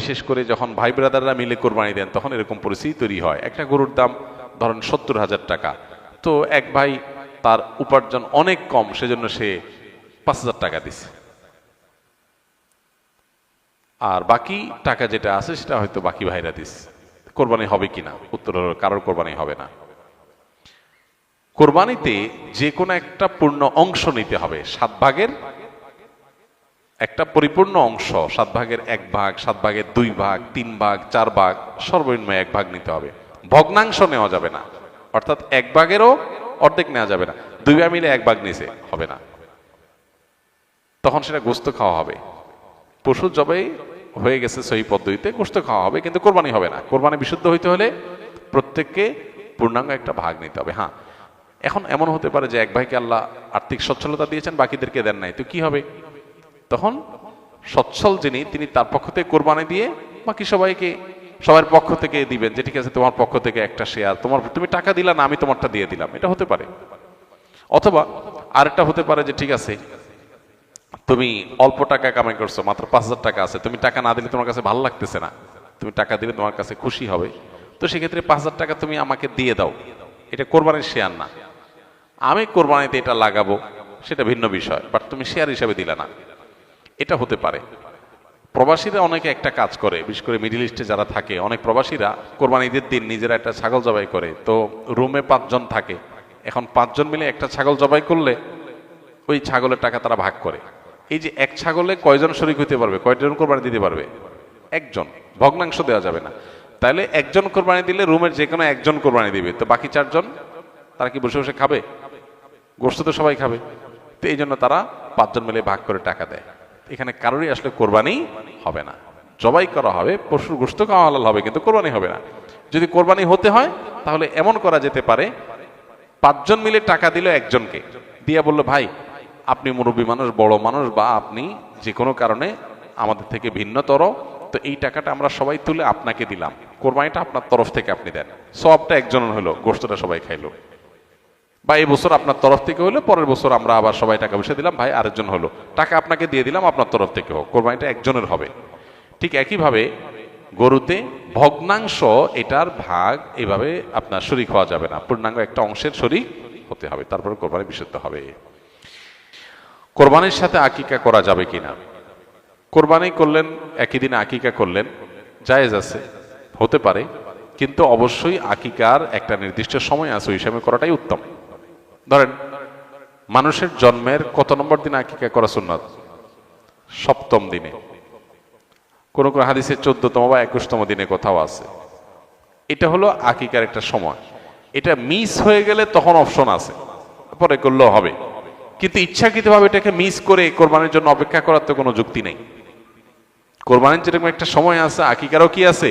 বিশেষ করে যখন ভাই ব্রাদাররা মিলে কোরবানি দেন তখন এরকম পরিস্থিতি তৈরি হয়। একটা গরুর দাম ধরেন 70,000 টাকা, তো এক ভাই তার উপার্জন অনেক কম, সেজন্য সে 5,000 টাকা দিছে, আর বাকি টাকা যেটা আছে সেটা হয়তো বাকি ভাইরা দিস। কোরবানি হবে কিনা? উত্তর হলো কারোর কোরবানি হবে না। কোরবানিতে যে কোনো একটা পূর্ণ অংশ নিতে হবে, 7 ভাগের একটা পরিপূর্ণ অংশ, 7 ভাগের 1 ভাগ, 7 ভাগের 2 ভাগ, 3 ভাগ, 4 ভাগ, সর্বনিম্ন 1 ভাগ নিতে হবে। ভগ্নাংশ নেওয়া যাবে না, অর্থাৎ 1 ভাগেরও অর্ধেক নেওয়া যাবে না। 2 ভাগ মিলে 1 ভাগ নিছে হবে না, তখন সেটা গোস্ত খাওয়া হবে। পশু জবাই হয়ে গেছে সহি পদ্ধতিতে, গোস্ত খাওয়া হবে, কিন্তু কোরবানি হবে না। কোরবানি বিশুদ্ধ হইতে হলে প্রত্যেককে পূর্ণাঙ্গ একটা ভাগ নিতে হবে। হ্যাঁ, এখন এমন হতে পারে যে এক ভাইকে আল্লাহ আর্থিক সচ্ছলতা দিয়েছেন, বাকিদেরকে দেন নাই, তো কি হবে? তখন সচ্ছল যিনি, তিনি তার পক্ষ থেকে কোরবানি দিয়ে বাকি সবাইকে সবার পক্ষ থেকে দিবেন, যে ঠিক আছে তোমার পক্ষ থেকে একটা শেয়ার, তুমি টাকা দিলা না, আমি তোমারটা দিয়ে দিলাম, এটা হতে পারে। অথবা আরেকটা হতে পারে যে ঠিক আছে তুমি অল্প টাকা কামাই করছো, মাত্র 5,000 টাকা আছে, তুমি টাকা না দিলে তোমার কাছে ভালো লাগতেছে না, তুমি টাকা দিলে তোমার কাছে খুশি হবে, তো সেক্ষেত্রে 5,000 টাকা তুমি আমাকে দিয়ে দাও, এটা কোরবানির শেয়ার না। আমি কোরবানিতে এটা লাগাবো সেটা ভিন্ন বিষয়, বাট তুমি শেয়ার হিসাবে দিলে না, এটা হতে পারে। প্রবাসীরা অনেকে একটা কাজ করে, বিশেষ করে মিডিল ইস্টে যারা থাকে, অনেক প্রবাসীরা কোরবানি ঈদের দিন নিজেরা একটা ছাগল জবাই করে, তো রুমে 5 জন থাকে, এখন 5 জন মিলে একটা ছাগল জবাই করলে ওই ছাগলের টাকা তারা ভাগ করে। এই যে এক ছাগলে কয়জন শরীক হইতে পারবে, কয়জন কোরবানি দিতে পারবে? 1 জন, ভগ্নাংশ দেওয়া যাবে না। তাহলে 1 জন কোরবানি দিলে রুমের যে কোনো 1 জন কোরবানি দিবে, তো বাকি 4 জন তারা কি বসে বসে খাবে? গোস্ত তো সবাই খাবে, তো এই জন্য তারা 5 জন মিলে ভাগ করে টাকা দেয়। এখানে কারোরই আসলে কোরবানি হবে না, জবাই করা হবে, পশুর গোস্ত খাওয়া হালাল হবে, কিন্তু কোরবানি হবে না। যদি কোরবানি হতে হয় তাহলে এমন করা যেতে পারে, 5 জন মিলে টাকা দিল একজনকে, দিয়া বললো ভাই আপনি মুরব্বী মানুষ, বড় মানুষ, বা আপনি যে কোনো কারণে আমাদের থেকে ভিন্নতর, তো এই টাকাটা আমরা সবাই তুলে আপনাকে দিলাম, কোরবানিটা আপনার তরফ থেকে আপনি দেন, সবটা একজনের হলো, গোস্তটা সবাই খাইলো। বা এই বছর আপনার তরফ থেকে হলো, পরের বছর আমরা আবার সবাই টাকা পয়সা দিলাম, ভাই আরেকজন হলো, টাকা আপনাকে দিয়ে দিলাম, আপনার তরফ থেকে হোক, কোরবানিটা একজনের হবে। ঠিক একইভাবে গরুতে ভগ্নাংশ, এটার ভাগ এভাবে আপনার শরীক হওয়া যাবে না, পূর্ণাঙ্গ একটা অংশের শরীক হতে হবে, তারপরে কোরবানি বিশুদ্ধ হবে। কোরবানির সাথে আকিকা করা যাবে কিনা? কোরবানি করলেন, একই দিনে আকিকা করলেন, জায়েজ আছে, হতে পারে, কিন্তু অবশ্যই আকিকার একটা নির্দিষ্ট সময় আছে, ওই সময় করাটাই উত্তম। ধরেন মানুষের জন্মের কত নম্বর দিনে আকিকা করা সুন্নাত? 7ম দিনে, কোন কোন হাদিসে 14তম বা 21তম দিনে কোথাও আছে। এটা হলো আকিকার একটা সময়, এটা মিস হয়ে গেলে তখন অপশন আছে, পরে করলেও হবে, কিন্তু ইচ্ছাকৃতভাবে এটাকে মিস করে কোরবানির জন্য অপেক্ষা করার তো কোনো যুক্তি নেই। কোরবানির যেরকম একটা সময় আছে, আকিকারও কি আছে?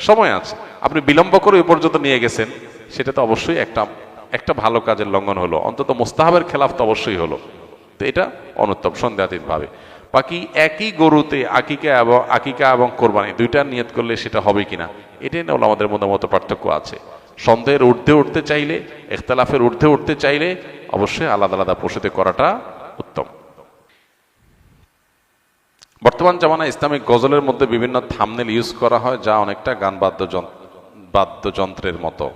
সময় আছে। আপনি বিলম্ব করে ওই পর্যন্ত নিয়ে গেছেন, সেটা তো অবশ্যই একটা ভালো কাজের লঙ্ঘন হলো, অন্তত মোস্তাহাবের খেলাফ তো অবশ্যই হলো, তো এটা অনুত্তম সন্দেহাতীত ভাবে। বাকি একই গরুতে আকিকা এবং কোরবানি দুইটা নিয়ত করলে সেটা হবে কিনা, এটাই না আমাদের মতো পার্থক্য আছে। সন্দেহের ঊর্ধ্বে উঠতে চাইলে, ইখতিলাফের ঊর্ধ্বে উঠতে চাইলে অবশ্যই আলাদা আলাদা পশুতে করাটা উত্তম। বর্তমান জামানায় ইসলামিক গজলের মধ্যে বিভিন্ন থাম্বনেল ইউজ করা হয়, যা অনেকটা গান বাদ্যযন্ত্রের মতো,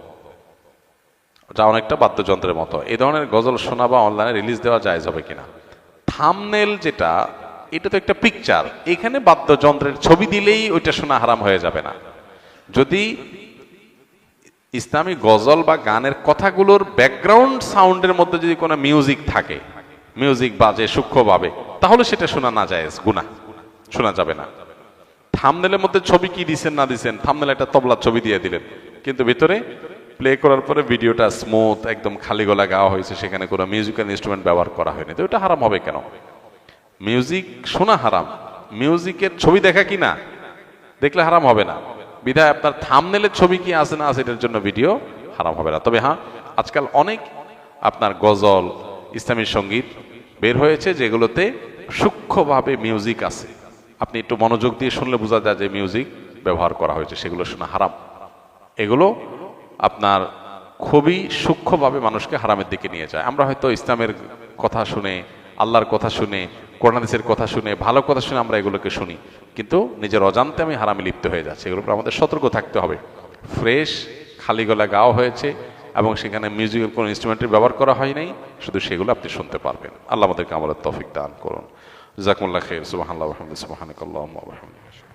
এই ধরনের গজল শোনা বা অনলাইনে রিলিজ দেওয়া জায়েজ হবে কিনা? থাম্বনেল যেটা, এটা তো একটা পিকচার, এখানে বাদ্যযন্ত্রের ছবি দিলেই ওইটা শোনা হারাম হয়ে যাবে না। যদি ইসলামী গজল বা গানের কথাগুলোর ব্যাকগ্রাউন্ড সাউন্ডের মধ্যে যদি কোনো মিউজিক থাকে, মিউজিক বাজে সূক্ষ্মভাবে, তাহলে সেটা শোনা না জায়েজ, গুনাহ, শোনা যাবে না। থাম্বনেলের মধ্যে ছবি কি দিছেন না দিছেন, থাম্বনেলে একটা তবলার ছবি দিয়ে দিলেন, কিন্তু ভিতরে প্লে করার পরে ভিডিওটা স্মুথ একদম খালি গলা গাওয়া হয়েছে, সেখানে কোনো মিউজিক্যাল ইনস্ট্রুমেন্ট ব্যবহার করা হয়নি, তো এটা হারাম হবে কেন? মিউজিক শোনা হারাম, মিউজিকের ছবি দেখা কি না দেখলে হারাম হবে না, বিধায় আপনার থাম্বনেলের ছবি কি আছে না আছে এটার জন্য ভিডিও হারাম হবে না। তবে হ্যাঁ, আজকাল অনেক আপনার গজল, ইসলামী সঙ্গীত বের হয়েছে যেগুলোতে সূক্ষ্মভাবে মিউজিক আছে, আপনি একটু মনোযোগ দিয়ে শুনলে বোঝা যায় যে মিউজিক ব্যবহার করা হয়েছে, সেগুলো শোনা হারাম। এগুলো আপনার খুবই সূক্ষ্মভাবে মানুষকে হারামের দিকে নিয়ে যায়। আমরা হয়তো ইসলামের কথা শুনে আল্লাহর কথা শুনে, কোরআন হাদিসের কথা শুনে, ভালো কথা শুনে আমরা এগুলোকে শুনি, কিন্তু নিজের অজান্তে আমি হারামে লিপ্ত হয়ে যাচ্ছি। এগুলোর উপর আমাদের সতর্ক থাকতে হবে। ফ্রেশ খালি গলা গাওয়া হয়েছে এবং সেখানে মিউজিক্যাল কোনো ইনস্ট্রুমেন্টের ব্যবহার করা হয় নাই, শুধু সেগুলো আপনি শুনতে পারবেন। আল্লাহ আমাদেরকে আমাদের তৌফিক দান করুন। জাযাকুমুল্লাহ খাইর। সুবহানাল্লাহ ওয়া বিহামদিহি, সুবহানাকাল্লাহুম্মা ওয়া বিহামদিক।